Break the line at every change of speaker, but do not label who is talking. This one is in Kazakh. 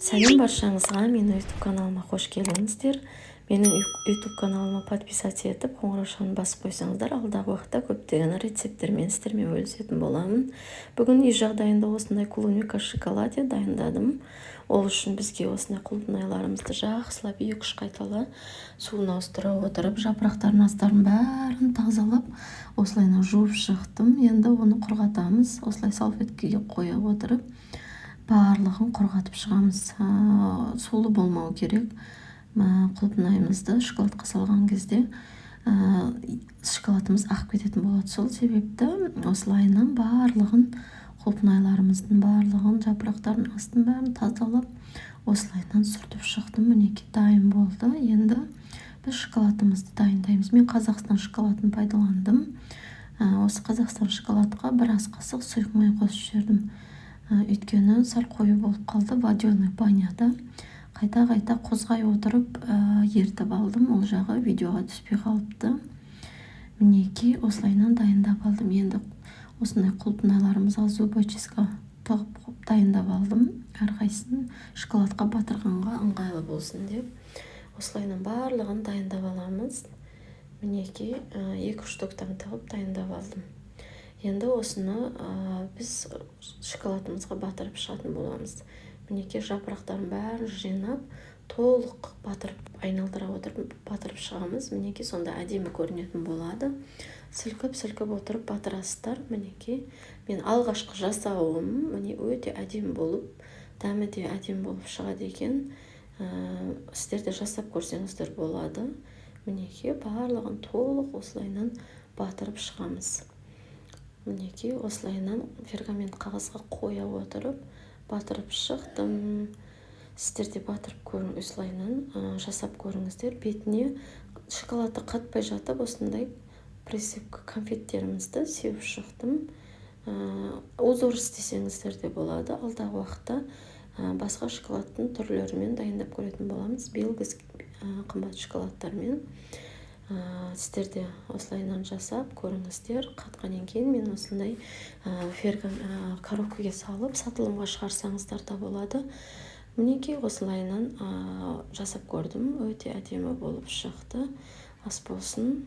Сәлем баршаңызға, менің YouTube каналыма қош келдіңіздер. Менің YouTube каналыма подписаться етіп, қоңыраушаны басып қойсаңыздар, алдағы уақытта көптеген рецепттермен сіздермен бөлісетін боламын. Бүгін үй жағдайында осындай клубника шоколаде дайындадым. Ол үшін бізге осындай құлпынайларымызды жақсылап 2-3 қайтала суына ауыстыра отырып, жапырақтарын астарын бәрін тазалап, осылайына жуып шықтым. Енді оны құрғатамыз. Осылай салфеткеге қоя отырып, барлығын құрғатып шығамыз. Сулы болмау керек. Құлпынайымызды шоколадқа салған кезде шоколадымыз ағып кететін болады. Сол себепті осылайынан барлығын, құлпынайларымыздың барлығын, жапырақтарын астын бәрін тазалап, осылайынан сүртіп шықтым. Мінекей дайын болды. Енді біз шоколадымызды дайындаймыз. Мен Қазақстан шоколадын пайдаландым. Осы Қазақстан шоколадқа бір ас қасық сұйық май қосып жібердім. Өйткені сәл қою болып қалды. Водяной баняда қайта қозғай отырып ертіп алдым. Ол жағы видеоға түспей қалыпты. Мінекей осылайынан дайындап алдым. Енді осындай құлпынайларымызға зубочистка тығып дайындап алдым. Әрқайсысын шоколадқа батырғанға ыңғайлы болсын деп. Осылайынан барлығын дайындап аламыз. Мінекей 2-3 тоқтан тығып дайындап алдым. Енді осыны біз шоколадымызға батырып шығатын боламыз. Мінекей жапырақтарын бәрін жинап, толық батырып, айналдыра отырып батырып шығамыз. Мінекей сонда әдемі көрінетін болады. Сілкіп отырып батырасыздар. Мінекей мен алғашқы жасауым міне өте әдемі болып, дәмі де әдемі болып шығады екен. Сіздер де жасап көрсеңіздер болады. Мінекей барлығын толық осылайынан батырып шығамыз. Мінекей осылайынан пергамент қағазға қоя отырып батырып шықтым. Сіздер де батырып көріңіз, осылайынан жасап көріңіздер. Бетіне шоколадты қатпай жатып, осындай присыпка конфеттерімізді сеуіп шықтым. Узор істесеңіздер де болады. Алдағы уақытта басқа шоколадтың түрлерімен дайындап көретін боламыз. Биыл біз қымбат шоколадтармен. Сіздер де осылайынан жасап көріңіздер. Қатқаннан кейін мен осындай коробкаға салып сатылымға шығарсаңыздар да болады. Мінекей осылайынан жасап көрдім. Өте әдемі болып шықты. Ас болсын.